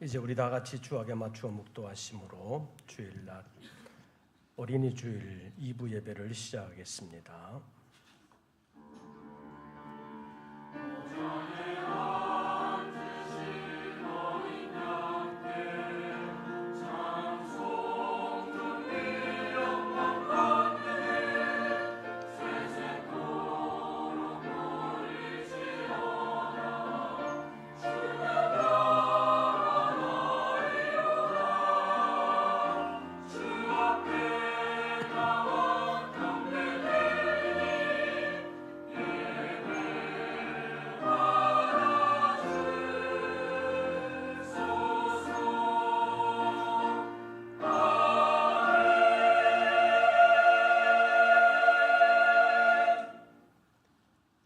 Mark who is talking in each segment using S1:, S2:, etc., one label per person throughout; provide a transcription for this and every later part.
S1: 이제 우리 다 같이 주악에 맞추어 묵도하심으로 주일날 어린이 주일 2부 예배를 시작하겠습니다.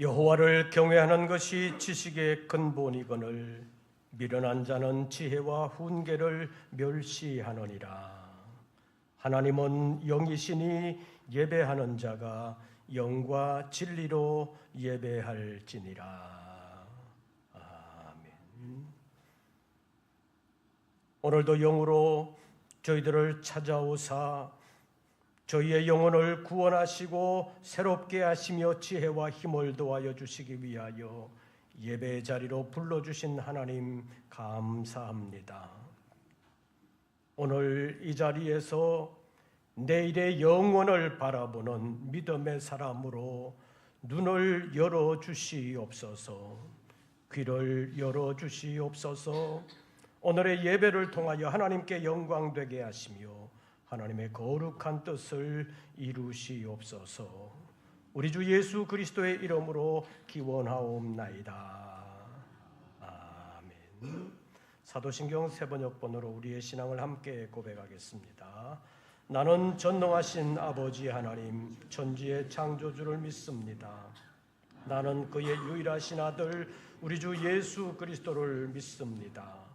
S1: 여호와를 경외하는 것이 지식의 근본이거늘 미련한 자는 지혜와 훈계를 멸시하느니라. 하나님은 영이시니 예배하는 자가 영과 진리로 예배할지니라. 아멘. 오늘도 영으로 저희들을 찾아오사 저희의 영혼을 구원하시고 새롭게 하시며 지혜와 힘을 도하여 주시기 위하여 예배의 자리로 불러주신 하나님 감사합니다. 오늘 이 자리에서 내일의 영혼을 바라보는 믿음의 사람으로 눈을 열어주시옵소서, 귀를 열어주시옵소서. 오늘의 예배를 통하여 하나님께 영광되게 하시며 하나님의 거룩한 뜻을 이루시옵소서. 우리 주 예수 그리스도의 이름으로 기원하옵나이다. 아멘. 사도신경 세번역번으로 우리의 신앙을 함께 고백하겠습니다. 나는 전능하신 아버지 하나님 천지의 창조주를 믿습니다. 나는 그의 유일하신 아들 우리 주 예수 그리스도를 믿습니다.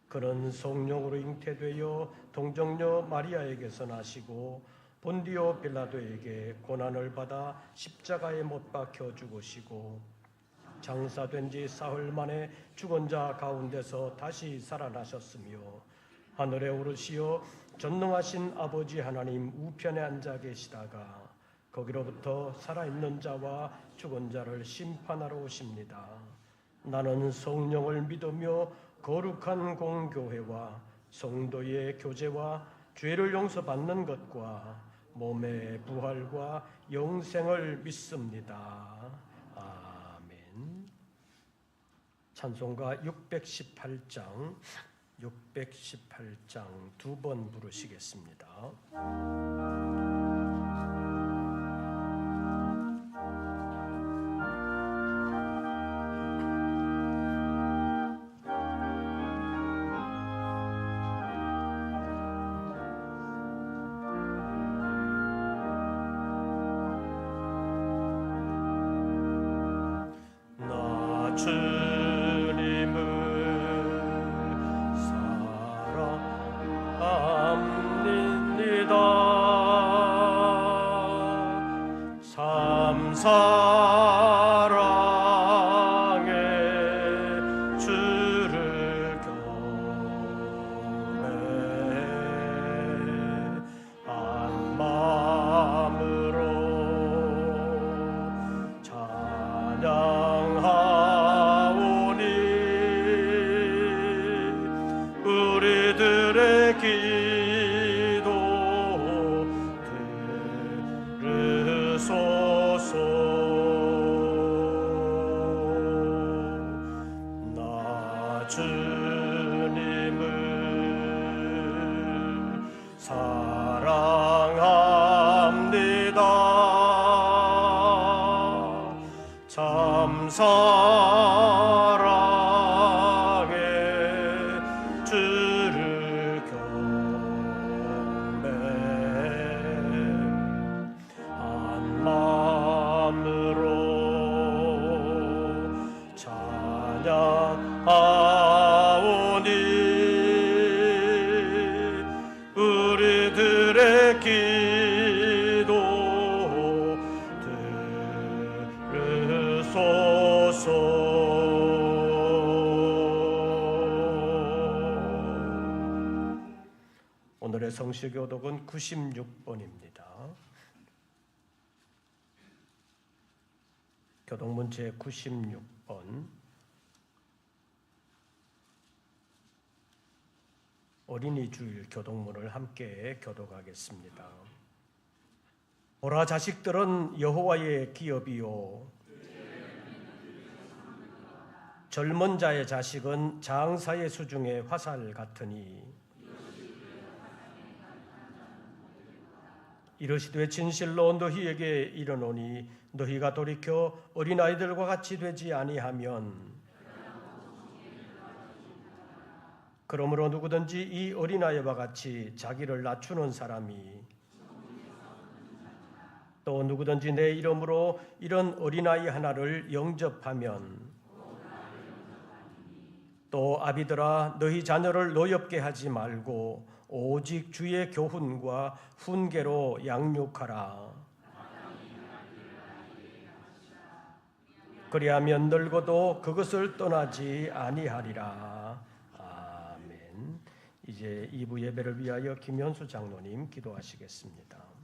S1: 그는 성령으로 잉태되어 동정녀 마리아에게서 나시고 본디오 빌라도에게 고난을 받아 십자가에 못 박혀 죽으시고 장사된 지 사흘 만에 죽은 자 가운데서 다시 살아나셨으며 하늘에 오르시어 전능하신 아버지 하나님 우편에 앉아 계시다가 거기로부터 살아있는 자와 죽은 자를 심판하러 오십니다. 나는 성령을 믿으며 거룩한 공교회와 성도의 교제와 죄를 용서받는 것과 몸의 부활과 영생을 믿습니다. 아멘. 찬송가 618장 두 번 부르시겠습니다. 우리들의 기도 들으소서. 오늘의 성시교독은 96번입니다. 교독문 제96번 어린이 주일 교독문을 함께 교독하겠습니다. 보라, 자식들은 여호와의 기업이요 젊은 자의 자식은 장사의 수중의 화살 같으니 이르시되 진실로 너희에게 이르노니 너희가 돌이켜 어린아이들과 같이 되지 아니하면 그러므로 누구든지 이 어린아이와 같이 자기를 낮추는 사람이 또 누구든지 내 이름으로 이런 어린아이 하나를 영접하면 또 아비들아 너희 자녀를 노엽게 하지 말고 오직 주의 교훈과 훈계로 양육하라. 그리하면 늙어도 그것을 떠나지 아니하리라. 아멘. 이제 2부 예배를 위하여 김현수 장로님 기도하시겠습니다.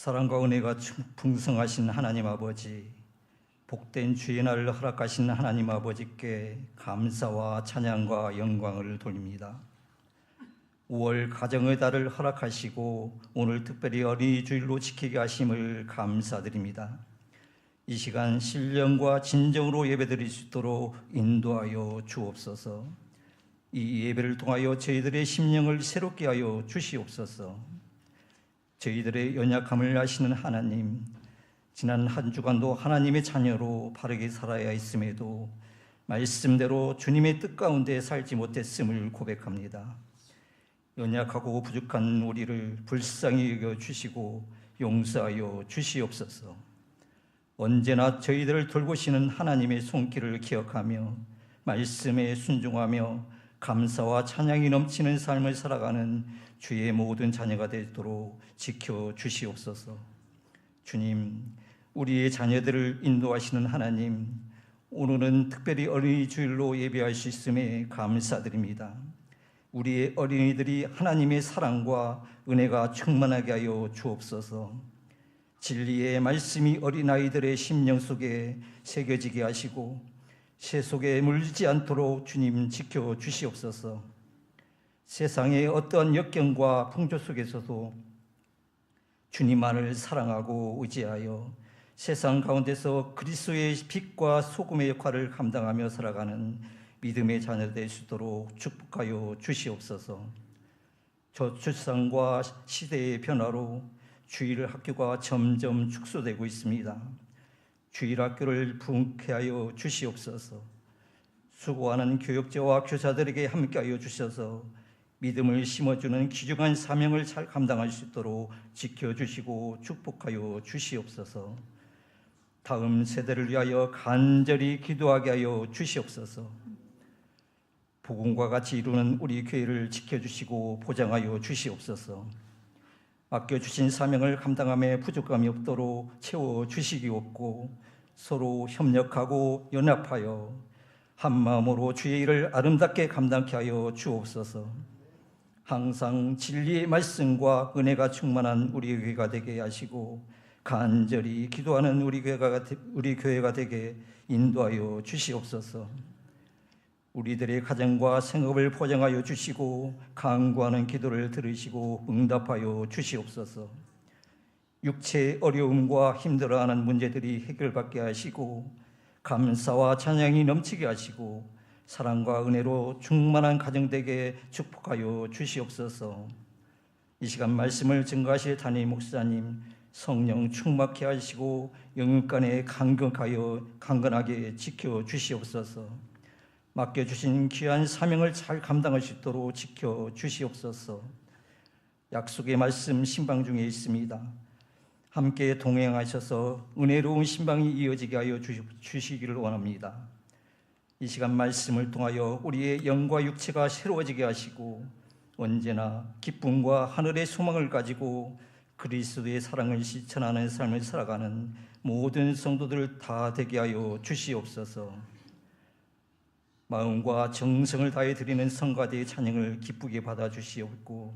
S2: 사랑과 은혜가 풍성하신 하나님 아버지, 복된 주의 날을 허락하신 하나님 아버지께 감사와 찬양과 영광을 돌립니다. 5월 가정의 달을 허락하시고 오늘 특별히 어린이 주일로 지키게 하심을 감사드립니다. 이 시간 신령과 진정으로 예배드릴 수 있도록 인도하여 주옵소서. 이 예배를 통하여 저희들의 심령을 새롭게 하여 주시옵소서. 저희들의 연약함을 아시는 하나님, 지난 한 주간도 하나님의 자녀로 바르게 살아야 했음에도 말씀대로 주님의 뜻 가운데 살지 못했음을 고백합니다. 연약하고 부족한 우리를 불쌍히 여겨주시고 용서하여 주시옵소서. 언제나 저희들을 돌보시는 하나님의 손길을 기억하며 말씀에 순종하며 감사와 찬양이 넘치는 삶을 살아가는 주의 모든 자녀가 되도록 지켜주시옵소서. 주님, 우리의 자녀들을 인도하시는 하나님, 오늘은 특별히 어린이 주일로 예배할 수 있음에 감사드립니다. 우리의 어린이들이 하나님의 사랑과 은혜가 충만하게 하여 주옵소서. 진리의 말씀이 어린아이들의 심령 속에 새겨지게 하시고 새 속에 물리지 않도록 주님 지켜주시옵소서. 세상의 어떠한 역경과 풍조 속에서도 주님만을 사랑하고 의지하여 세상 가운데서 그리스도의 빛과 소금의 역할을 감당하며 살아가는 믿음의 자녀 될 수 있도록 축복하여 주시옵소서. 저출산과 시대의 변화로 주일 학교가 점점 축소되고 있습니다. 주일 학교를 부흥케 하여 주시옵소서. 수고하는 교육자와 교사들에게 함께하여 주셔서 믿음을 심어주는 귀중한 사명을 잘 감당할 수 있도록 지켜주시고 축복하여 주시옵소서. 다음 세대를 위하여 간절히 기도하게 하여 주시옵소서. 복음과 같이 이루는 우리 교회를 지켜주시고 보장하여 주시옵소서. 맡겨주신 사명을 감당함에 부족함이 없도록 채워주시기옵고 서로 협력하고 연합하여 한마음으로 주의 일을 아름답게 감당케 하여 주옵소서. 항상 진리의 말씀과 은혜가 충만한 우리 교회가 되게 하시고 간절히 기도하는 우리 교회가 되게 인도하여 주시옵소서. 우리들의 가정과 생업을 보장하여 주시고 간구하는 기도를 들으시고 응답하여 주시옵소서. 육체의 어려움과 힘들어하는 문제들이 해결받게 하시고 감사와 찬양이 넘치게 하시고 사랑과 은혜로 충만한 가정 되게 축복하여 주시옵소서. 이 시간 말씀을 증거하실 담임 목사님 성령 충만케 하시고 영육간에 강건하게 지켜주시옵소서. 맡겨주신 귀한 사명을 잘 감당할 수 있도록 지켜주시옵소서. 약속의 말씀 신방 중에 있습니다. 함께 동행하셔서 은혜로운 신방이 이어지게 하여 주시기를 원합니다. 이 시간 말씀을 통하여 우리의 영과 육체가 새로워지게 하시고 언제나 기쁨과 하늘의 소망을 가지고 그리스도의 사랑을 실천하는 삶을 살아가는 모든 성도들 다 되게 하여 주시옵소서. 마음과 정성을 다해 드리는 성가대의 찬양을 기쁘게 받아 주시옵고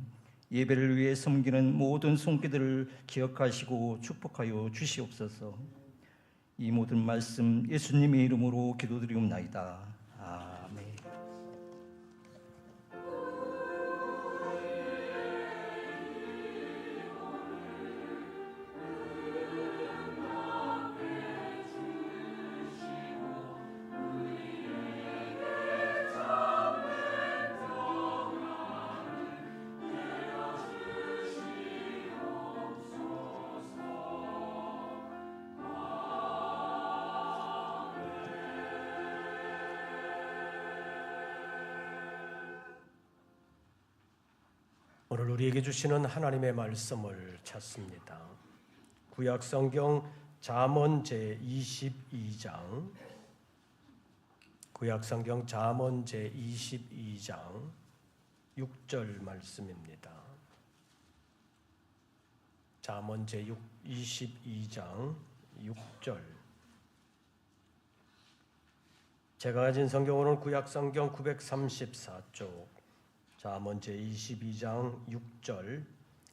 S2: 예배를 위해 섬기는 모든 손길들을 기억하시고 축복하여 주시옵소서. 이 모든 말씀 예수님의 이름으로 기도드리옵나이다. 아멘.
S1: 오늘 우리에게 주시는 하나님의 말씀을 찾습니다. 구약 성경 잠언 제22장, 구약 성경 잠언 제22장 6절 말씀입니다. 잠언 제22장 6절. 제가 가진 성경으로는 구약 성경 934쪽 잠언 제22장 6절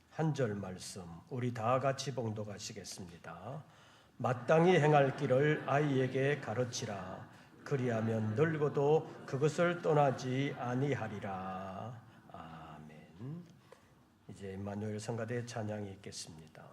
S1: 한 절 말씀 우리 다 같이 봉독하시겠습니다. 마땅히 행할 길을 아이에게 가르치라. 그리하면 늙어도 그것을 떠나지 아니하리라. 아멘. 이제 임마누엘 성가대 찬양이 있겠습니다.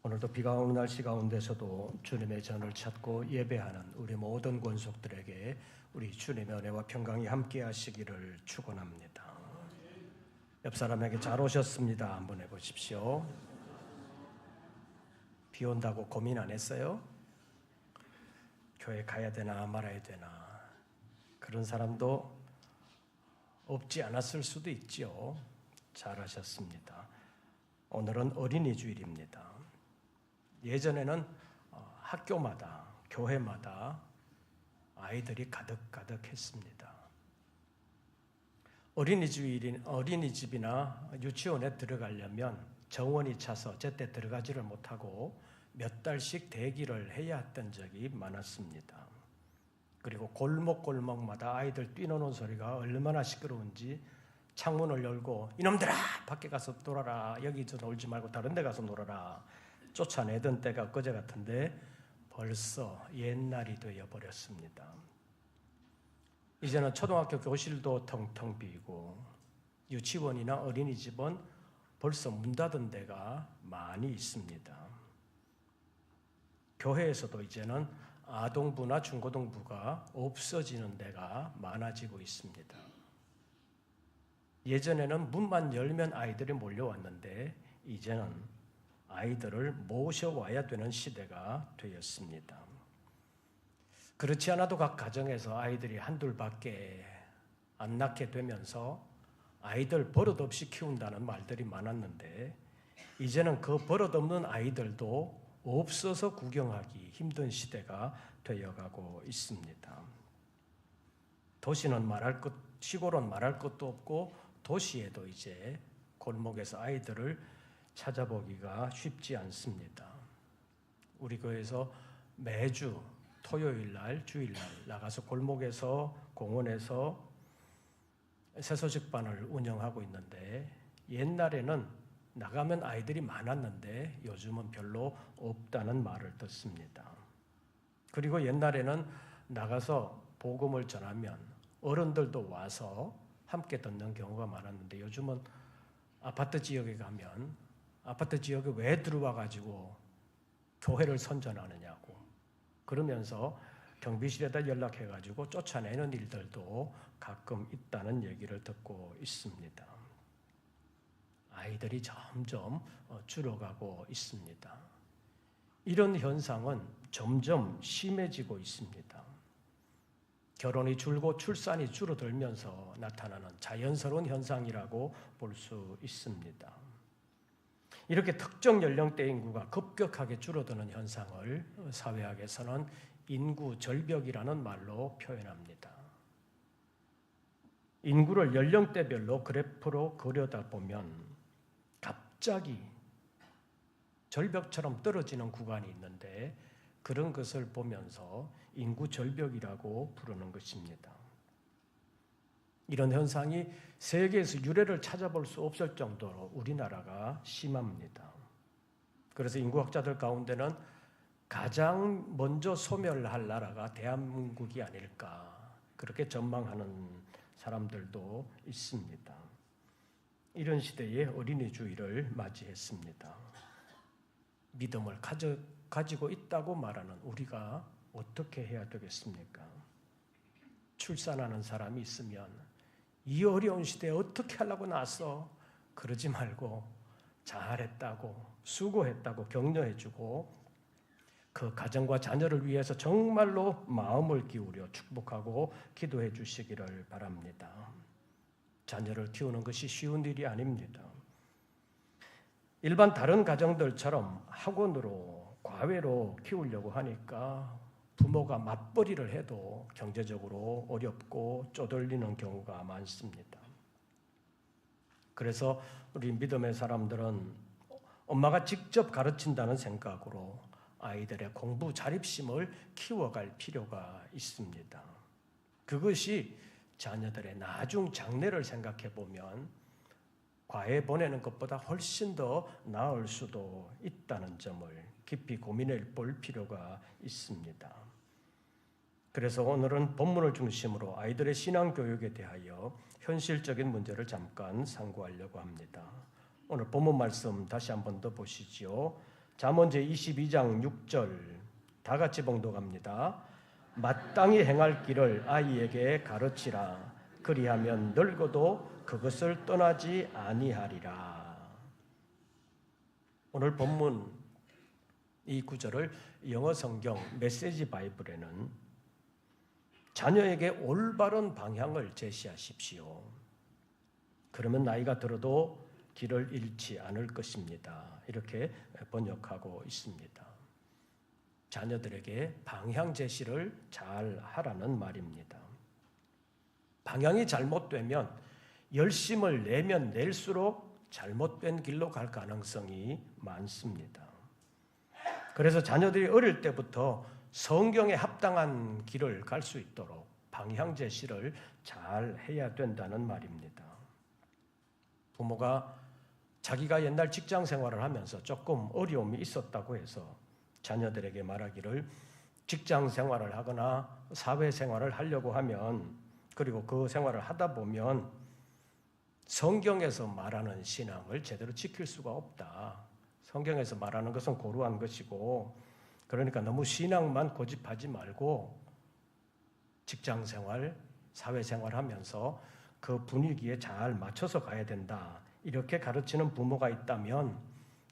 S1: 오늘도 비가 오는 날씨 가운데서도 주님의 전을 찾고 예배하는 우리 모든 권속들에게 우리 주님의 은혜와 평강이 함께 하시기를 축원합니다. 옆 사람에게 잘 오셨습니다 한번 해보십시오. 비 온다고 고민 안 했어요? 교회 가야 되나 말아야 되나 그런 사람도 없지 않았을 수도 있죠. 잘하셨습니다. 오늘은 어린이 주일입니다. 예전에는 학교마다 교회마다 아이들이 가득가득했습니다. 어린이집이나 유치원에 들어가려면 정원이 차서 제때 들어가지를 못하고 몇 달씩 대기를 해야 했던 적이 많았습니다. 그리고 골목골목마다 아이들 뛰노는 소리가 얼마나 시끄러운지 창문을 열고 이놈들아 밖에 가서 놀아라, 여기서 놀지 말고 다른 데 가서 놀아라 쫓아내던 때가 그제 같은데 벌써 옛날이 되어버렸습니다. 이제는 초등학교 교실도 텅텅 비고 유치원이나 어린이집은 벌써 문 닫은 데가 많이 있습니다. 교회에서도 이제는 아동부나 중고등부가 없어지는 데가 많아지고 있습니다. 예전에는 문만 열면 아이들이 몰려왔는데 이제는 아이들을 모셔와야 되는 시대가 되었습니다. 그렇지 않아도 각 가정에서 아이들이 한둘밖에 안 낳게 되면서 아이들 버릇없이 키운다는 말들이 많았는데 이제는 그 버릇없는 아이들도 없어서 구경하기 힘든 시대가 되어가고 있습니다. 도시는 말할 것, 시골은 말할 것도 없고 도시에도 이제 골목에서 아이들을 찾아보기가 쉽지 않습니다. 우리 교회에서 매주 토요일 날, 주일 날 나가서 골목에서 공원에서 새소식반을 운영하고 있는데 옛날에는 나가면 아이들이 많았는데 요즘은 별로 없다는 말을 듣습니다. 그리고 옛날에는 나가서 복음을 전하면 어른들도 와서 함께 듣는 경우가 많았는데 요즘은 아파트 지역에 가면 아파트 지역에 왜 들어와 가지고 교회를 선전하느냐고 그러면서 경비실에다 연락해 가지고 쫓아내는 일들도 가끔 있다는 얘기를 듣고 있습니다. 아이들이 점점 줄어가고 있습니다. 이런 현상은 점점 심해지고 있습니다. 결혼이 줄고 출산이 줄어들면서 나타나는 자연스러운 현상이라고 볼 수 있습니다. 이렇게 특정 연령대 인구가 급격하게 줄어드는 현상을 사회학에서는 인구 절벽이라는 말로 표현합니다. 인구를 연령대별로 그래프로 그려다 보면 갑자기 절벽처럼 떨어지는 구간이 있는데 그런 것을 보면서 인구 절벽이라고 부르는 것입니다. 이런 현상이 세계에서 유례를 찾아볼 수 없을 정도로 우리나라가 심합니다. 그래서 인구학자들 가운데는 가장 먼저 소멸할 나라가 대한민국이 아닐까 그렇게 전망하는 사람들도 있습니다. 이런 시대에 어린이 주일을 맞이했습니다. 믿음을 가지고 있다고 말하는 우리가 어떻게 해야 되겠습니까? 출산하는 사람이 있으면 이 어려운 시대에 어떻게 하려고 나서 그러지 말고 잘했다고 수고했다고 격려해주고 그 가정과 자녀를 위해서 정말로 마음을 기울여 축복하고 기도해 주시기를 바랍니다. 자녀를 키우는 것이 쉬운 일이 아닙니다. 일반 다른 가정들처럼 학원으로 과외로 키우려고 하니까 부모가 맞벌이를 해도 경제적으로 어렵고 쪼들리는 경우가 많습니다. 그래서 우리 믿음의 사람들은 엄마가 직접 가르친다는 생각으로 아이들의 공부 자립심을 키워갈 필요가 있습니다. 그것이 자녀들의 나중 장래를 생각해 보면 과외 보내는 것보다 훨씬 더 나을 수도 있다는 점을 깊이 고민해 볼 필요가 있습니다. 그래서 오늘은 본문을 중심으로 아이들의 신앙교육에 대하여 현실적인 문제를 잠깐 상고하려고 합니다. 오늘 본문 말씀 다시 한 번 더 보시지요. 잠언 제22장 6절 다 같이 봉독합니다. 마땅히 행할 길을 아이에게 가르치라. 그리하면 늙어도 그것을 떠나지 아니하리라. 오늘 본문 이 구절을 영어 성경 메시지 바이블에는 자녀에게 올바른 방향을 제시하십시오. 그러면 나이가 들어도 길을 잃지 않을 것입니다. 이렇게 번역하고 있습니다. 자녀들에게 방향 제시를 잘 하라는 말입니다. 방향이 잘못되면 열심을 내면 낼수록 잘못된 길로 갈 가능성이 많습니다. 그래서 자녀들이 어릴 때부터 성경에 합당한 길을 갈 수 있도록 방향 제시를 잘 해야 된다는 말입니다. 부모가 자기가 옛날 직장 생활을 하면서 조금 어려움이 있었다고 해서 자녀들에게 말하기를 직장 생활을 하거나 사회 생활을 하려고 하면 그리고 그 생활을 하다 보면 성경에서 말하는 신앙을 제대로 지킬 수가 없다. 성경에서 말하는 것은 고루한 것이고 그러니까 너무 신앙만 고집하지 말고 직장 생활, 사회 생활 하면서 그 분위기에 잘 맞춰서 가야 된다. 이렇게 가르치는 부모가 있다면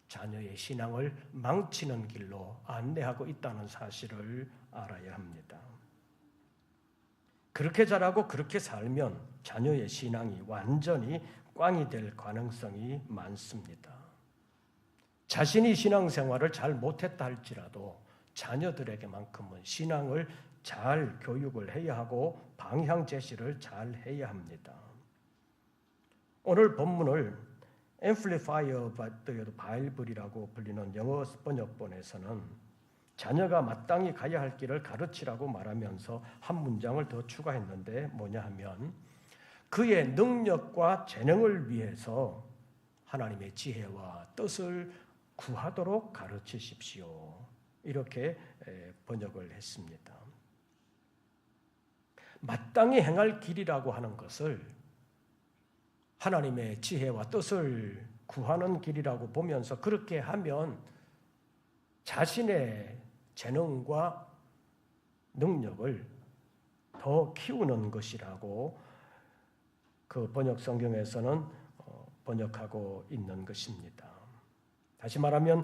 S1: 자녀의 신앙을 망치는 길로 안내하고 있다는 사실을 알아야 합니다. 그렇게 자라고 그렇게 살면 자녀의 신앙이 완전히 꽝이 될 가능성이 많습니다. 자신이 신앙생활을 잘 못했다 할지라도 자녀들에게만큼은 신앙을 잘 교육을 해야 하고 방향 제시를 잘 해야 합니다. 오늘 본문을 Amplified Bible이라고 불리는 영어 번역본에서는 자녀가 마땅히 가야 할 길을 가르치라고 말하면서 한 문장을 더 추가했는데 뭐냐 하면 그의 능력과 재능을 위해서 하나님의 지혜와 뜻을 구하도록 가르치십시오. 이렇게 번역을 했습니다. 마땅히 행할 길이라고 하는 것을 하나님의 지혜와 뜻을 구하는 길이라고 보면서 그렇게 하면 자신의 재능과 능력을 더 키우는 것이라고 그 번역 성경에서는 번역하고 있는 것입니다. 다시 말하면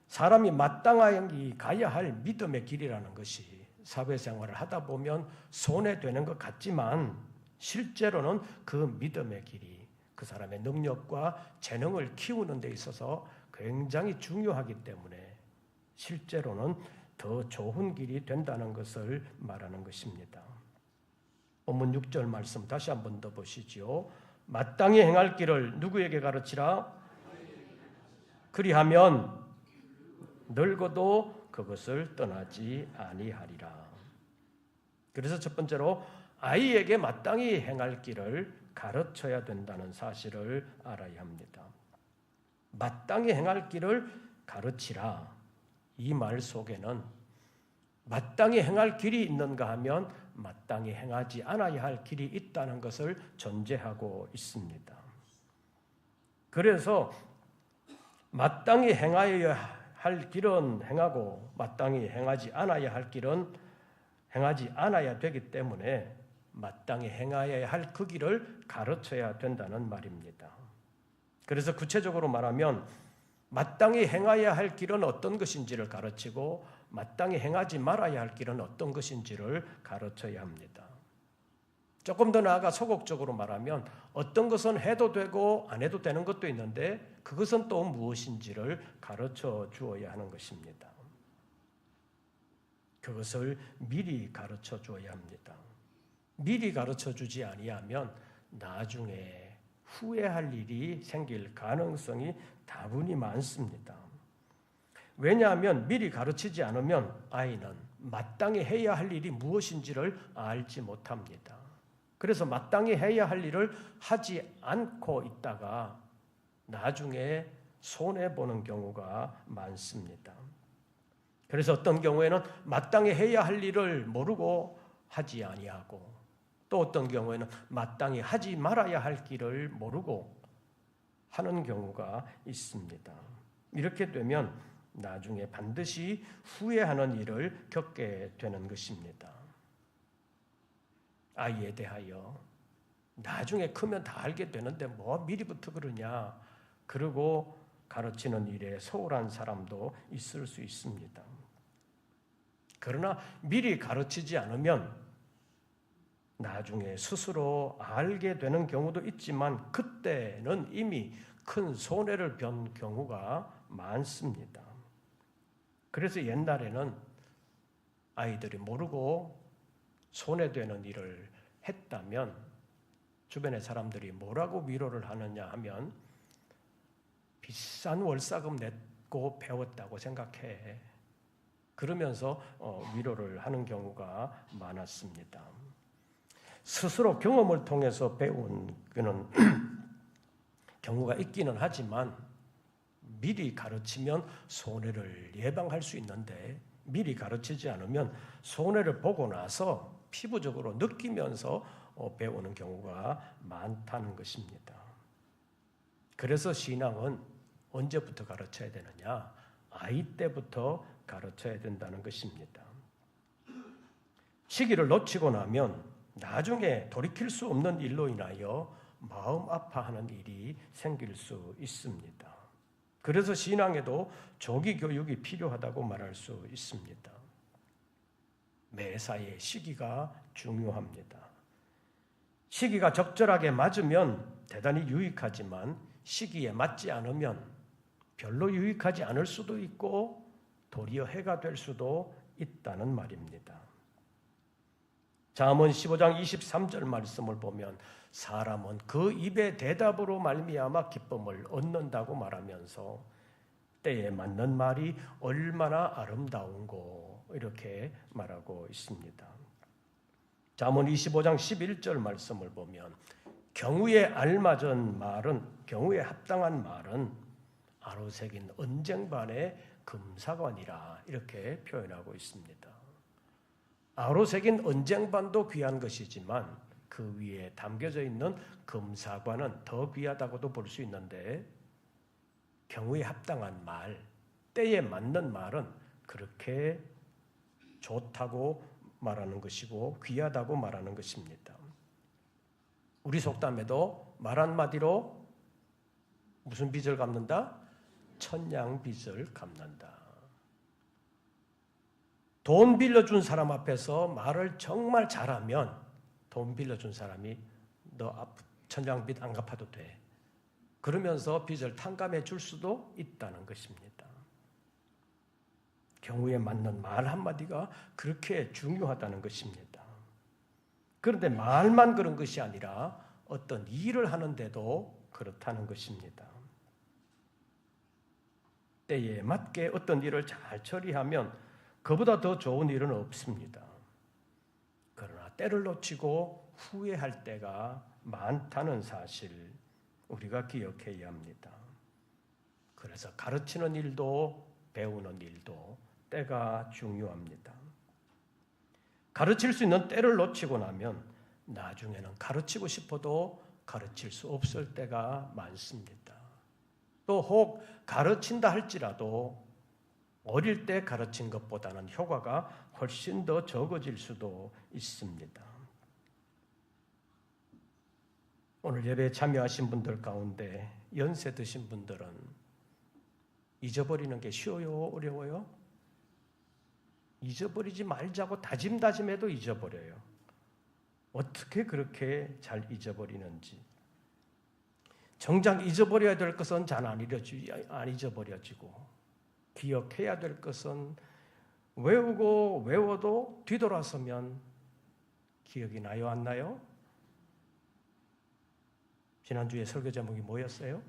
S1: 사람이 마땅하게 가야 할 믿음의 길이라는 것이 사회생활을 하다 보면 손해되는 것 같지만 실제로는 그 믿음의 길이 그 사람의 능력과 재능을 키우는 데 있어서 굉장히 중요하기 때문에 실제로는 더 좋은 길이 된다는 것을 말하는 것입니다. 본문 6절 말씀 다시 한 번 더 보시죠. 마땅히 행할 길을 누구에게 가르치라? 그리하면 늙어도 그것을 떠나지 아니하리라. 그래서 첫 번째로 아이에게 마땅히 행할 길을 가르쳐야 된다는 사실을 알아야 합니다. 마땅히 행할 길을 가르치라. 이 말 속에는 마땅히 행할 길이 있는가 하면 마땅히 행하지 않아야 할 길이 있다는 것을 전제하고 있습니다. 그래서 마땅히 행하여야 할 길은 행하고 마땅히 행하지 않아야 할 길은 행하지 않아야 되기 때문에 마땅히 행하여야 할 그 길을 가르쳐야 된다는 말입니다. 그래서 구체적으로 말하면 마땅히 행하여야 할 길은 어떤 것인지를 가르치고 마땅히 행하지 말아야 할 길은 어떤 것인지를 가르쳐야 합니다. 조금 더 나아가 소극적으로 말하면 어떤 것은 해도 되고 안 해도 되는 것도 있는데 그것은 또 무엇인지를 가르쳐 주어야 하는 것입니다. 그것을 미리 가르쳐 주어야 합니다. 미리 가르쳐 주지 아니하면 나중에 후회할 일이 생길 가능성이 다분히 많습니다. 왜냐하면 미리 가르치지 않으면 아이는 마땅히 해야 할 일이 무엇인지를 알지 못합니다. 그래서 마땅히 해야 할 일을 하지 않고 있다가 나중에 손해보는 경우가 많습니다. 그래서 어떤 경우에는 마땅히 해야 할 일을 모르고 하지 아니하고 또 어떤 경우에는 마땅히 하지 말아야 할 길을 모르고 하는 경우가 있습니다. 이렇게 되면 나중에 반드시 후회하는 일을 겪게 되는 것입니다. 아이에 대하여 나중에 크면 다 알게 되는데 뭐 미리부터 그러냐, 그러고 가르치는 일에 소홀한 사람도 있을 수 있습니다. 그러나 미리 가르치지 않으면 나중에 스스로 알게 되는 경우도 있지만 그때는 이미 큰 손해를 본 경우가 많습니다. 그래서 옛날에는 아이들이 모르고 손해되는 일을 했다면 주변의 사람들이 뭐라고 위로를 하느냐 하면 비싼 월사금 냈고 배웠다고 생각해. 그러면서 위로를 하는 경우가 많았습니다. 스스로 경험을 통해서 배운 그는 경우가 있기는 하지만 미리 가르치면 손해를 예방할 수 있는데 미리 가르치지 않으면 손해를 보고 나서 피부적으로 느끼면서 배우는 경우가 많다는 것입니다. 그래서 신앙은 언제부터 가르쳐야 되느냐? 아이 때부터 가르쳐야 된다는 것입니다. 시기를 놓치고 나면 나중에 돌이킬 수 없는 일로 인하여 마음 아파하는 일이 생길 수 있습니다. 그래서 신앙에도 조기 교육이 필요하다고 말할 수 있습니다. 매사에 시기가 중요합니다. 시기가 적절하게 맞으면 대단히 유익하지만 시기에 맞지 않으면 별로 유익하지 않을 수도 있고 도리어 해가 될 수도 있다는 말입니다. 잠언 15장 23절 말씀을 보면 사람은 그 입의 대답으로 말미암아 기쁨을 얻는다고 말하면서 때에 맞는 말이 얼마나 아름다운고 이렇게 말하고 있습니다. 잠언 25장 11절 말씀을 보면 경우에 알맞은 말은, 경우에 합당한 말은 아로새긴 언쟁반의 금사관이라 이렇게 표현하고 있습니다. 아로새긴 언쟁반도 귀한 것이지만 그 위에 담겨져 있는 금사관은 더 귀하다고도 볼 수 있는데 경우에 합당한 말, 때에 맞는 말은 그렇게 좋다고 말하는 것이고 귀하다고 말하는 것입니다. 우리 속담에도 말 한마디로 무슨 빚을 갚는다? 천냥 빚을 갚는다. 돈 빌려준 사람 앞에서 말을 정말 잘하면 돈 빌려준 사람이 너 천냥 빚 안 갚아도 돼. 그러면서 빚을 탕감해 줄 수도 있다는 것입니다. 경우에 맞는 말 한마디가 그렇게 중요하다는 것입니다. 그런데 말만 그런 것이 아니라 어떤 일을 하는데도 그렇다는 것입니다. 때에 맞게 어떤 일을 잘 처리하면 그보다 더 좋은 일은 없습니다. 그러나 때를 놓치고 후회할 때가 많다는 사실 우리가 기억해야 합니다. 그래서 가르치는 일도 배우는 일도 때가 중요합니다. 가르칠 수 있는 때를 놓치고 나면 나중에는 가르치고 싶어도 가르칠 수 없을 때가 많습니다. 또 혹 가르친다 할지라도 어릴 때 가르친 것보다는 효과가 훨씬 더 적어질 수도 있습니다. 오늘 예배에 참여하신 분들 가운데 연세 드신 분들은 잊어버리는 게 쉬워요? 어려워요? 잊어버리지 말자고 다짐해도 잊어버려요. 어떻게 그렇게 잘 잊어버리는지. 정작 잊어버려야 될 것은 잘 안 잊어버려지고 기억해야 될 것은 외워도 뒤돌아서면 기억이 나요? 안 나요? 지난주에 설교 제목이 뭐였어요?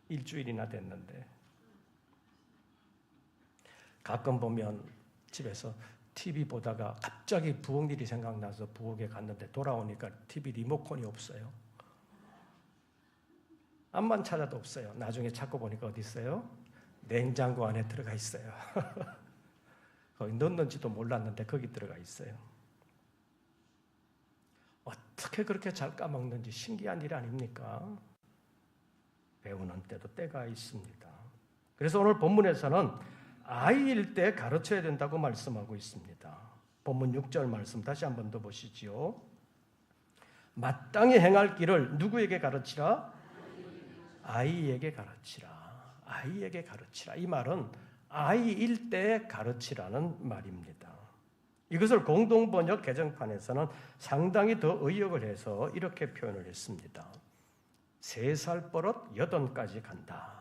S1: 일주일이나 됐는데 가끔 보면 집에서 TV 보다가 갑자기 부엌 일이 생각나서 부엌에 갔는데 돌아오니까 TV 리모컨이 없어요. 암만 찾아도 없어요. 나중에 찾고 보니까 어디 있어요? 냉장고 안에 들어가 있어요. 거기 넣는지도 몰랐는데 거기 들어가 있어요. 어떻게 그렇게 잘 까먹는지 신기한 일 아닙니까? 배우는 때도 때가 있습니다. 그래서 오늘 본문에서는 아이일 때 가르쳐야 된다고 말씀하고 있습니다. 본문 6절 말씀 다시 한 번 더 보시지요. 마땅히 행할 길을 누구에게 가르치라? 아이에게 가르치라. 아이에게 가르치라. 이 말은 아이일 때 가르치라는 말입니다. 이것을 공동번역 개정판에서는 상당히 더 의역을 해서 이렇게 표현을 했습니다. 3살 버릇 8까지 간다.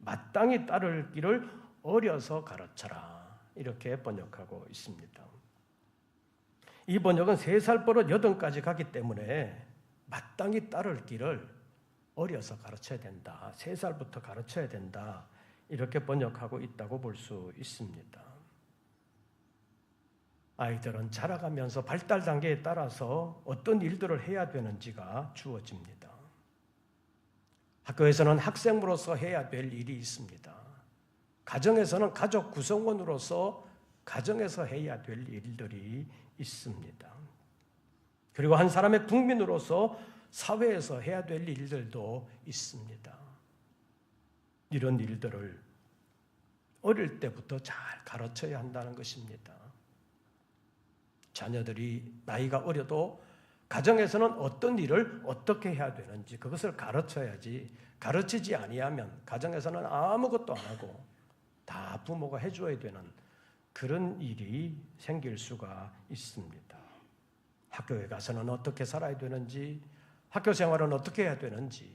S1: 마땅히 따를 길을 어려서 가르쳐라. 이렇게 번역하고 있습니다. 이 번역은 3살 버릇 8까지 가기 때문에 마땅히 따를 길을 어려서 가르쳐야 된다. 3살부터 가르쳐야 된다. 이렇게 번역하고 있다고 볼 수 있습니다. 아이들은 자라가면서 발달 단계에 따라서 어떤 일들을 해야 되는지가 주어집니다. 학교에서는 학생으로서 해야 될 일이 있습니다. 가정에서는 가족 구성원으로서 가정에서 해야 될 일들이 있습니다. 그리고 한 사람의 국민으로서 사회에서 해야 될 일들도 있습니다. 이런 일들을 어릴 때부터 잘 가르쳐야 한다는 것입니다. 자녀들이 나이가 어려도 가정에서는 어떤 일을 어떻게 해야 되는지 그것을 가르쳐야지, 가르치지 아니하면 가정에서는 아무것도 안 하고 다 부모가 해줘야 되는 그런 일이 생길 수가 있습니다. 학교에 가서는 어떻게 살아야 되는지, 학교 생활은 어떻게 해야 되는지,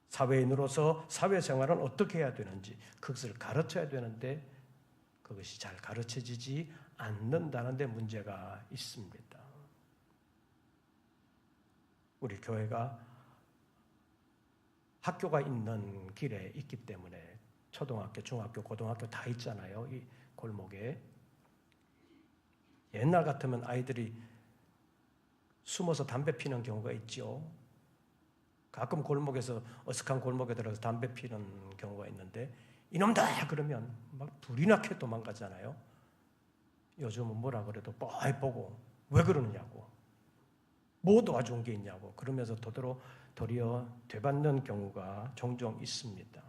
S1: 사회인으로서 사회생활은 어떻게 해야 되는지 그것을 가르쳐야 되는데 그것이 잘 가르쳐지지 않는다는 데 문제가 있습니다. 우리 교회가 학교가 있는 길에 있기 때문에 초등학교, 중학교, 고등학교 다 있잖아요. 이 골목에. 옛날 같으면 아이들이 숨어서 담배 피는 경우가 있죠. 가끔 골목에서 어색한 골목에 들어서 담배 피는 경우가 있는데 이놈다 그러면 막 불이 나게 도망가잖아요. 요즘은 뭐라 그래도 뻔히 보고 왜 그러느냐고, 뭐 도와준 게 있냐고 그러면서 도리어 되받는 경우가 종종 있습니다.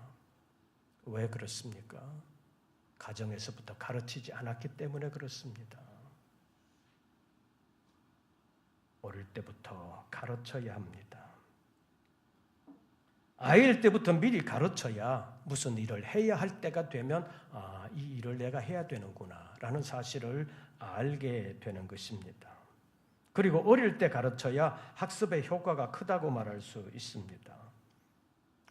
S1: 왜 그렇습니까? 가정에서부터 가르치지 않았기 때문에 그렇습니다. 어릴 때부터 가르쳐야 합니다. 아이일 때부터 미리 가르쳐야 무슨 일을 해야 할 때가 되면 이 일을 내가 해야 되는구나 라는 사실을 알게 되는 것입니다. 그리고 어릴 때 가르쳐야 학습의 효과가 크다고 말할 수 있습니다.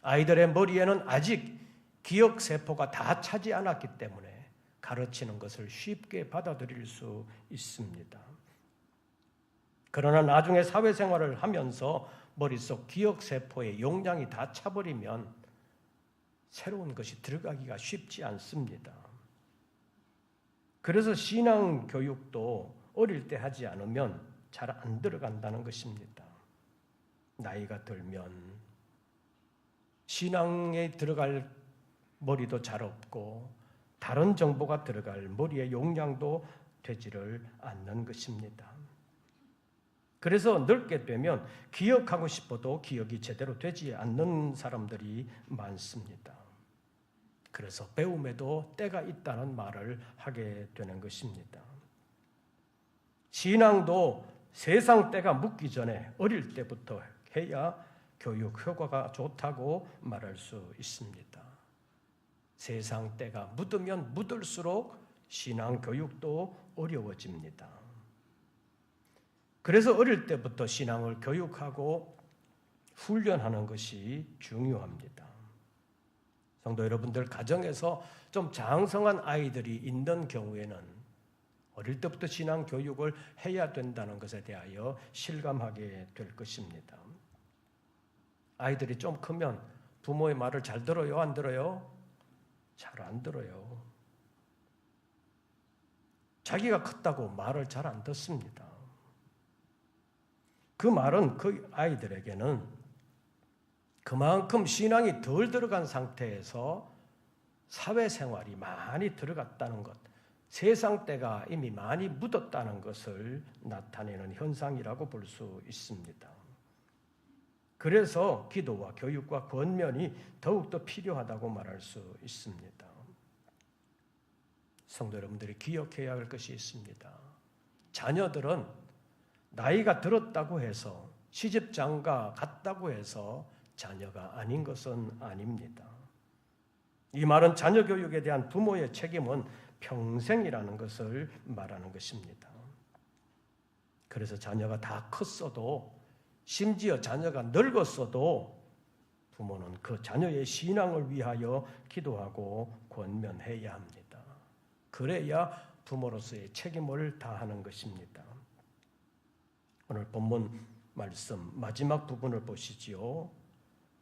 S1: 아이들의 머리에는 아직 기억세포가 다 차지 않았기 때문에 가르치는 것을 쉽게 받아들일 수 있습니다. 그러나 나중에 사회생활을 하면서 머릿속 기억세포의 용량이 다 차버리면 새로운 것이 들어가기가 쉽지 않습니다. 그래서 신앙교육도 어릴 때 하지 않으면 잘 안 들어간다는 것입니다. 나이가 들면 신앙에 들어갈 머리도 잘 없고 다른 정보가 들어갈 머리의 용량도 되지를 않는 것입니다. 그래서 늙게 되면 기억하고 싶어도 기억이 제대로 되지 않는 사람들이 많습니다. 그래서 배움에도 때가 있다는 말을 하게 되는 것입니다. 신앙도 세상 때가 묻기 전에 어릴 때부터 해야 교육 효과가 좋다고 말할 수 있습니다. 세상 때가 묻으면 묻을수록 신앙 교육도 어려워집니다. 그래서 어릴 때부터 신앙을 교육하고 훈련하는 것이 중요합니다. 성도 여러분들, 가정에서 좀 장성한 아이들이 있는 경우에는 어릴 때부터 신앙 교육을 해야 된다는 것에 대하여 실감하게 될 것입니다. 아이들이 좀 크면 부모의 말을 잘 들어요? 안 들어요? 잘 안 들어요. 자기가 컸다고 말을 잘 안 듣습니다. 그 말은 그 아이들에게는 그만큼 신앙이 덜 들어간 상태에서 사회생활이 많이 들어갔다는 것, 세상 때가 이미 많이 묻었다는 것을 나타내는 현상이라고 볼 수 있습니다. 그래서 기도와 교육과 권면이 더욱더 필요하다고 말할 수 있습니다. 성도 여러분들이 기억해야 할 것이 있습니다. 자녀들은 나이가 들었다고 해서 시집장가 갔다고 해서 자녀가 아닌 것은 아닙니다. 이 말은 자녀 교육에 대한 부모의 책임은 평생이라는 것을 말하는 것입니다. 그래서 자녀가 다 컸어도 심지어 자녀가 늙었어도 부모는 그 자녀의 신앙을 위하여 기도하고 권면해야 합니다. 그래야 부모로서의 책임을 다하는 것입니다. 오늘 본문 말씀 마지막 부분을 보시지요.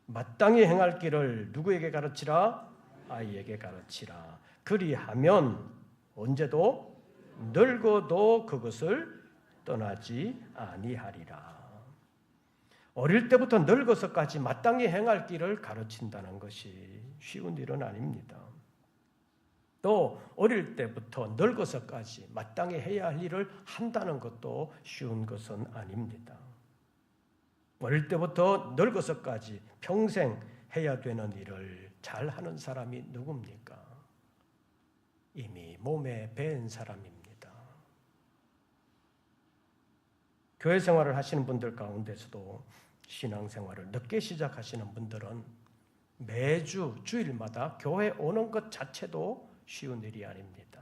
S1: 마땅히 행할 길을 누구에게 가르치라? 아이에게 가르치라. 그리하면 언제도 늙어도 그것을 떠나지 아니하리라. 어릴 때부터 늙어서까지 마땅히 행할 길을 가르친다는 것이 쉬운 일은 아닙니다. 또 어릴 때부터 늙어서까지 마땅히 해야 할 일을 한다는 것도 쉬운 것은 아닙니다. 어릴 때부터 늙어서까지 평생 해야 되는 일을 잘하는 사람이 누굽니까? 이미 몸에 밴 사람입니다. 교회 생활을 하시는 분들 가운데서도 신앙생활을 늦게 시작하시는 분들은 매주 주일마다 교회 오는 것 자체도 쉬운 일이 아닙니다.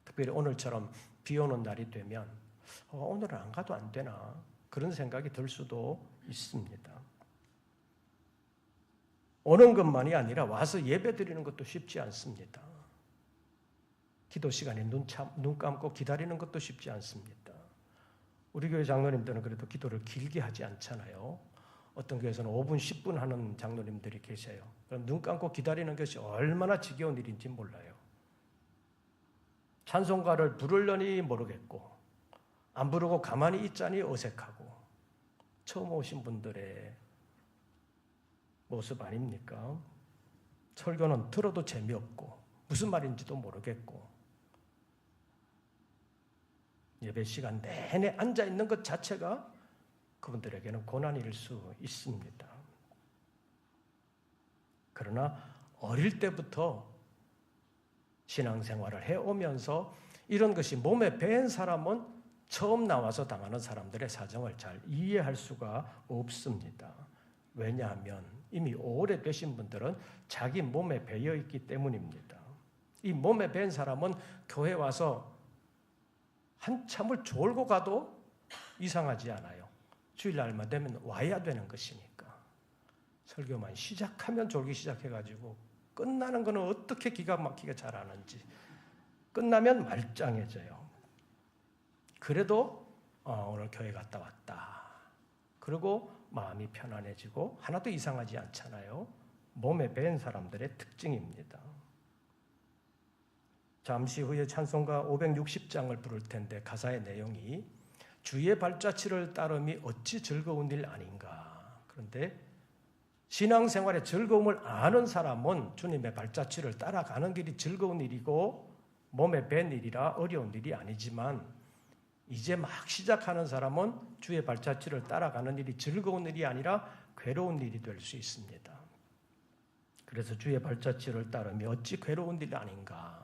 S1: 특별히 오늘처럼 비 오는 날이 되면 오늘은 안 가도 안 되나 그런 생각이 들 수도 있습니다. 오는 것만이 아니라 와서 예배 드리는 것도 쉽지 않습니다. 기도 시간에 눈 감고 기다리는 것도 쉽지 않습니다. 우리 교회 장로님들은 그래도 기도를 길게 하지 않잖아요. 어떤 교회에서는 5분, 10분 하는 장로님들이 계세요. 그럼 눈 감고 기다리는 것이 얼마나 지겨운 일인지 몰라요. 찬송가를 부르려니 모르겠고 안 부르고 가만히 있자니 어색하고 처음 오신 분들의 모습 아닙니까? 설교는 들어도 재미없고 무슨 말인지도 모르겠고 예배 시간 내내 앉아있는 것 자체가 그분들에게는 고난일 수 있습니다. 그러나 어릴 때부터 신앙생활을 해오면서 이런 것이 몸에 밴 사람은 처음 나와서 당하는 사람들의 사정을 잘 이해할 수가 없습니다. 왜냐하면 이미 오래되신 분들은 자기 몸에 배어 있기 때문입니다. 이 몸에 밴 사람은 교회 와서 한참을 졸고 가도 이상하지 않아요. 주일날만 되면 와야 되는 것이니까. 설교만 시작하면 졸기 시작해가지고 끝나는 거는 어떻게 기가 막히게 잘하는지 끝나면 말짱해져요. 그래도 오늘 교회 갔다 왔다. 그리고 마음이 편안해지고 하나도 이상하지 않잖아요. 몸에 밴 사람들의 특징입니다. 잠시 후에 찬송가 560장을 부를 텐데 가사의 내용이 주의 발자취를 따름이 어찌 즐거운 일 아닌가. 그런데 신앙생활의 즐거움을 아는 사람은 주님의 발자취를 따라가는 길이 즐거운 일이고 몸에 밴 일이라 어려운 일이 아니지만 이제 막 시작하는 사람은 주의 발자취를 따라가는 일이 즐거운 일이 아니라 괴로운 일이 될 수 있습니다. 그래서 주의 발자취를 따르면 어찌 괴로운 일 아닌가.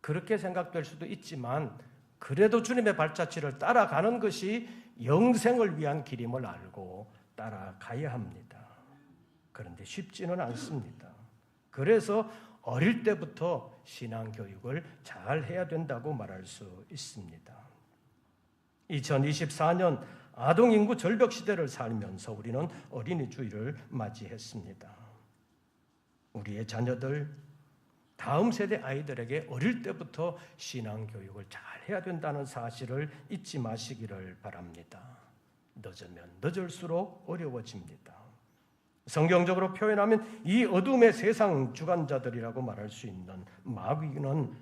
S1: 그렇게 생각될 수도 있지만 그래도 주님의 발자취를 따라가는 것이 영생을 위한 길임을 알고 따라가야 합니다. 그런데 쉽지는 않습니다. 그래서 어릴 때부터 신앙교육을 잘 해야 된다고 말할 수 있습니다. 2024년 아동인구 절벽 시대를 살면서 우리는 어린이 주일을 맞이했습니다. 우리의 자녀들, 다음 세대 아이들에게 어릴 때부터 신앙교육을 잘 해야 된다는 사실을 잊지 마시기를 바랍니다. 늦으면 늦을수록 어려워집니다. 성경적으로 표현하면 이 어둠의 세상 주관자들이라고 말할 수 있는 마귀는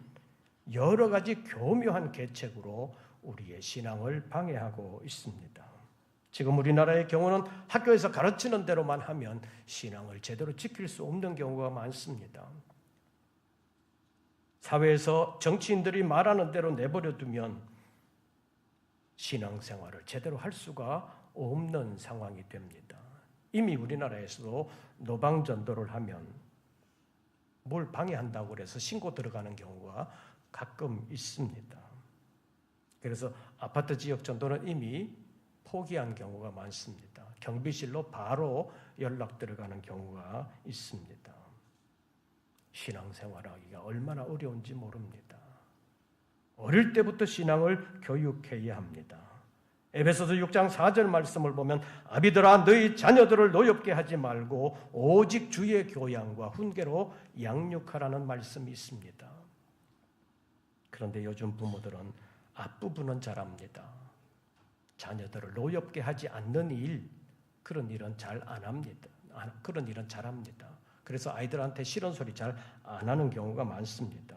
S1: 여러 가지 교묘한 계책으로 우리의 신앙을 방해하고 있습니다. 지금 우리나라의 경우는 학교에서 가르치는 대로만 하면 신앙을 제대로 지킬 수 없는 경우가 많습니다. 사회에서 정치인들이 말하는 대로 내버려 두면 신앙생활을 제대로 할 수가 없는 상황이 됩니다. 이미 우리나라에서도 노방전도를 하면 뭘 방해한다고 그래서 신고 들어가는 경우가 가끔 있습니다. 그래서 아파트 지역 전도는 이미 포기한 경우가 많습니다. 경비실로 바로 연락 들어가는 경우가 있습니다. 신앙생활하기가 얼마나 어려운지 모릅니다. 어릴 때부터 신앙을 교육해야 합니다. 에베소서 6장 4절 말씀을 보면 아비들아 너희 자녀들을 노엽게 하지 말고 오직 주의 교양과 훈계로 양육하라는 말씀이 있습니다. 그런데 요즘 부모들은 앞부분은 잘합니다. 자녀들을 노엽게 하지 않는 일, 그런 일은 잘 안 합니다. 그런 일은 잘합니다. 그래서 아이들한테 싫은 소리 잘 안 하는 경우가 많습니다.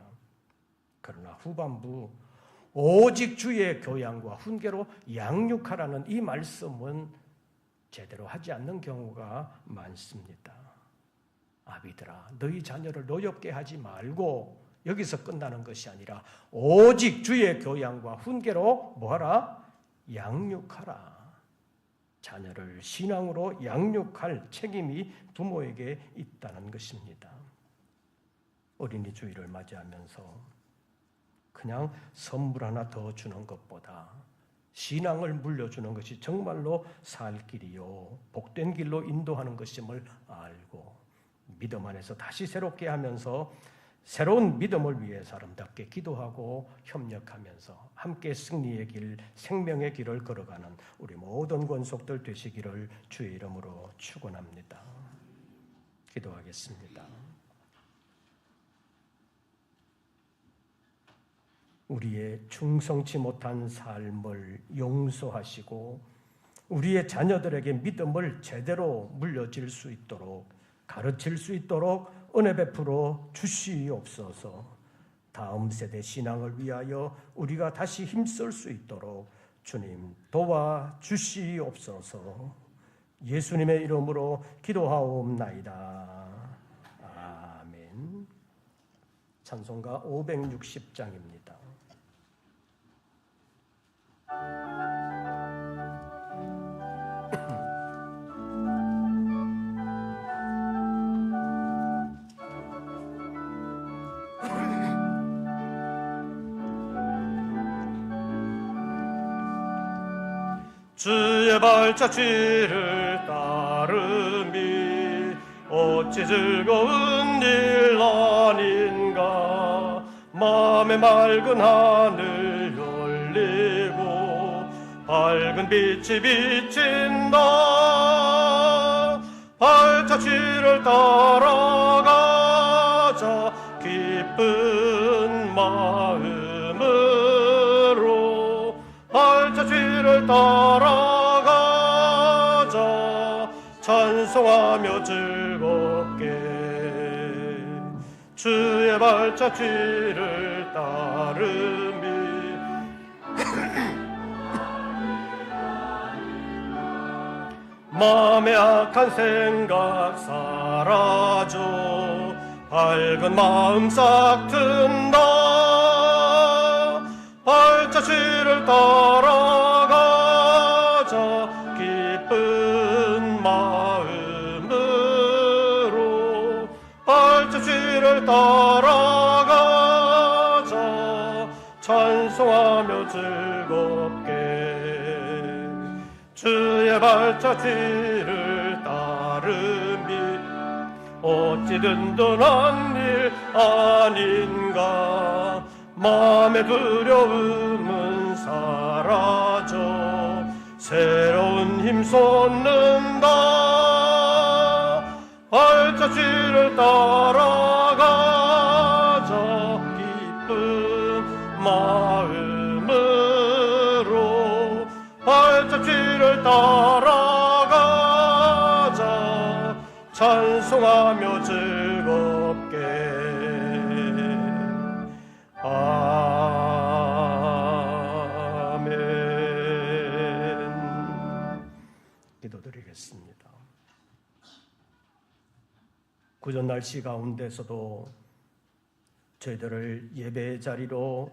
S1: 그러나 후반부 오직 주의 교양과 훈계로 양육하라는 이 말씀은 제대로 하지 않는 경우가 많습니다. 아비들아 너희 자녀를 노엽게 하지 말고, 여기서 끝나는 것이 아니라 오직 주의 교양과 훈계로 뭐하라? 양육하라. 자녀를 신앙으로 양육할 책임이 부모에게 있다는 것입니다. 어린이 주일을 맞이하면서 그냥 선물 하나 더 주는 것보다 신앙을 물려주는 것이 정말로 살 길이요 복된 길로 인도하는 것임을 알고 믿음 안에서 다시 새롭게 하면서 새로운 믿음을 위해 아름답게 기도하고 협력하면서 함께 승리의 길, 생명의 길을 걸어가는 우리 모든 권속들 되시기를 주의 이름으로 축원합니다. 기도하겠습니다. 우리의 충성치 못한 삶을 용서하시고 우리의 자녀들에게 믿음을 제대로 물려줄 수 있도록, 가르칠 수 있도록 은혜 베풀어 주시옵소서. 다음 세대 신앙을 위하여 우리가 다시 힘쓸 수 있도록 주님 도와주시옵소서. 예수님의 이름으로 기도하옵나이다. 아멘. 찬송가 560장입니다. 주의 발자취를 따름이 어찌 즐거운 일 아닌가. 마음의 맑은 하늘 열리고 밝은 빛이 비친다. 발자취를 따라가자 기쁜 마음으로. 발자취를 따라가자 찬송하며 즐겁게. 주의 발자취를 따름이 마음의 악한 생각 사라져 밝은 마음 싹 튼다. 발자취를 따라가자 기쁜 마음으로. 발자취를 따라가자 찬송하며 즐겁게. 주의 발자취를 따름이 어찌 든든한 일 아닌가. 마음의 두려움은 사라져 새로운 힘 솟는다. 발자취를 따라가자 기쁜 마음으로. 발자취를 따라가자 찬송하며 즐겁게. 아멘. 기도드리겠습니다. 구전 날씨 가운데서도 저희들을 예배의 자리로,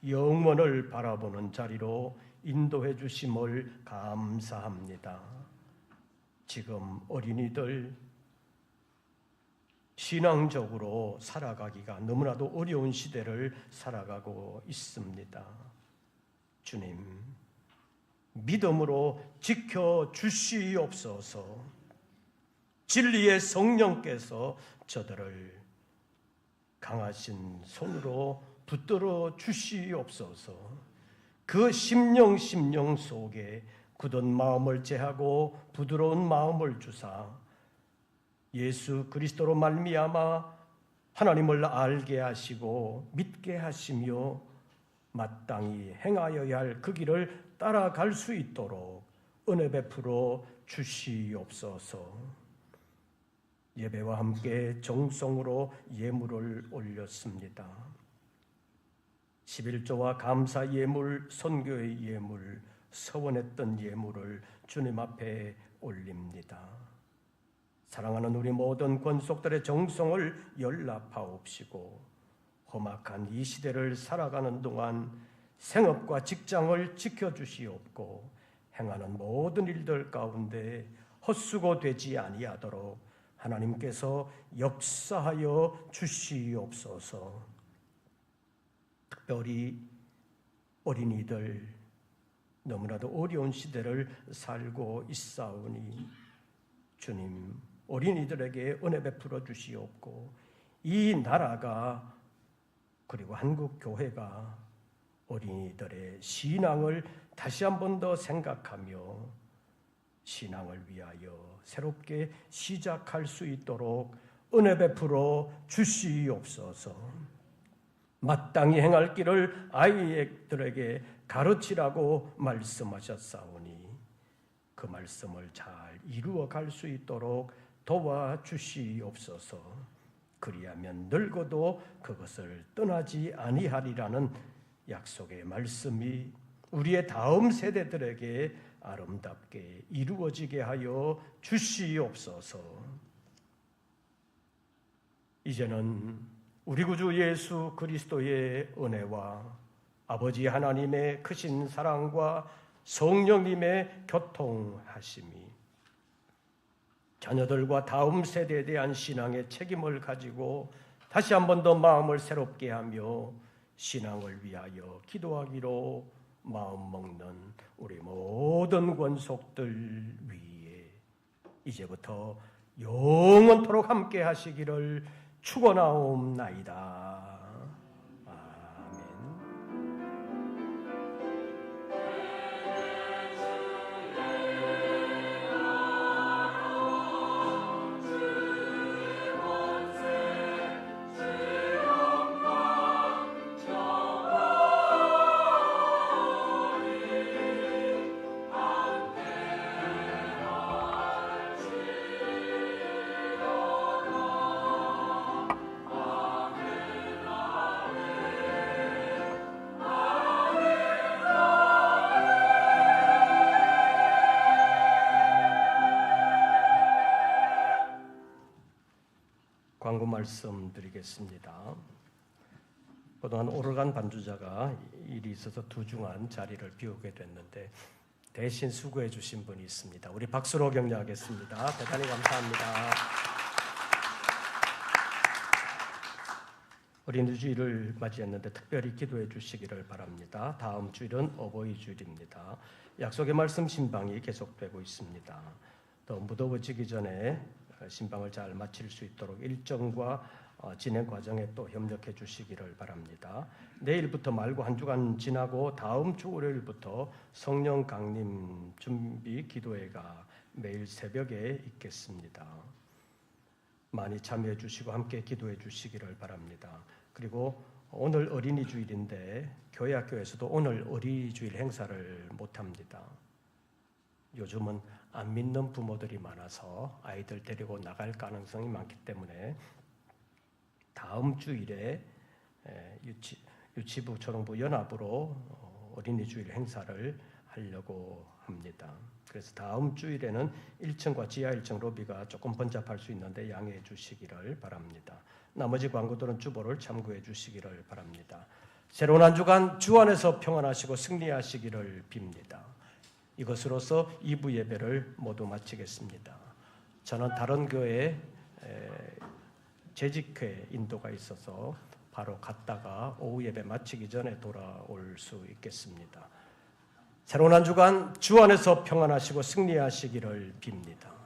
S1: 영원을 바라보는 자리로 인도해 주심을 감사합니다. 지금 어린이들 신앙적으로 살아가기가 너무나도 어려운 시대를 살아가고 있습니다. 주님, 믿음으로 지켜주시옵소서. 진리의 성령께서 저들을 강하신 손으로 붙들어 주시옵소서. 그 심령 속에 굳은 마음을 제하고 부드러운 마음을 주사 예수 그리스도로 말미암아 하나님을 알게 하시고 믿게 하시며 마땅히 행하여야 할 그 길을 따라갈 수 있도록 은혜 베풀어 주시옵소서. 예배와 함께 정성으로 예물을 올렸습니다. 11조와 감사 예물, 선교의 예물, 서원했던 예물을 주님 앞에 올립니다. 사랑하는 우리 모든 권속들의 정성을 연락하옵시고 험악한 이 시대를 살아가는 동안 생업과 직장을 지켜주시옵고 행하는 모든 일들 가운데 헛수고되지 아니하도록 하나님께서 역사하여 주시옵소서. 특별히 어린이들 너무나도 어려운 시대를 살고 있사오니 주님 어린이들에게 은혜 베풀어 주시옵고 이 나라가 그리고 한국 교회가 어린이들의 신앙을 다시 한 번 더 생각하며 신앙을 위하여 새롭게 시작할 수 있도록 은혜 베풀어 주시옵소서. 마땅히 행할 길을 아이들에게 가르치라고 말씀하셨사오니 그 말씀을 잘 이루어갈 수 있도록 도와주시옵소서. 그리하면 늙어도 그것을 떠나지 아니하리라는 약속의 말씀이 우리의 다음 세대들에게 아름답게 이루어지게 하여 주시옵소서. 이제는 우리 구주 예수 그리스도의 은혜와 아버지 하나님의 크신 사랑과 성령님의 교통하심이 자녀들과 다음 세대에 대한 신앙의 책임을 가지고 다시 한 번 더 마음을 새롭게 하며 신앙을 위하여 기도하기로 마음먹는 우리 모든 권속들 위에 이제부터 영원토록 함께 하시기를 축원하옵나이다. 광고 말씀드리겠습니다. 그동안 오르간 반주자가 일이 있어서 두중한 자리를 비우게 됐는데 대신 수고해 주신 분이 있습니다. 우리 박수로 격려하겠습니다. 대단히 감사합니다. 어린이 주일을 맞이했는데 특별히 기도해 주시기를 바랍니다. 다음 주일은 어버이 주일입니다. 약속의 말씀 신방이 계속되고 있습니다. 더 무더워지기 전에 신방을 잘 마칠 수 있도록 일정과 진행 과정에 또 협력해 주시기를 바랍니다. 내일부터 말고 한 주간 지나고 다음 주 월요일부터 성령 강림 준비 기도회가 매일 새벽에 있겠습니다. 많이 참여해 주시고 함께 기도해 주시기를 바랍니다. 그리고 오늘 어린이 주일인데 교회 학교에서도 오늘 어린이 주일 행사를 못합니다. 요즘은 안 믿는 부모들이 많아서 아이들 데리고 나갈 가능성이 많기 때문에 다음 주일에 유치부, 초등부 연합으로 어린이 주일 행사를 하려고 합니다. 그래서 다음 주일에는 1층과 지하 1층 로비가 조금 번잡할 수 있는데 양해해 주시기를 바랍니다. 나머지 광고들은 주보를 참고해 주시기를 바랍니다. 새로운 한 주간 주 안에서 평안하시고 승리하시기를 빕니다. 이것으로서 2부 예배를 모두 마치겠습니다. 저는 다른 교회에 재직회 인도가 있어서 바로 갔다가 오후 예배 마치기 전에 돌아올 수 있겠습니다. 새로운 한 주간 주 안에서 평안하시고 승리하시기를 빕니다.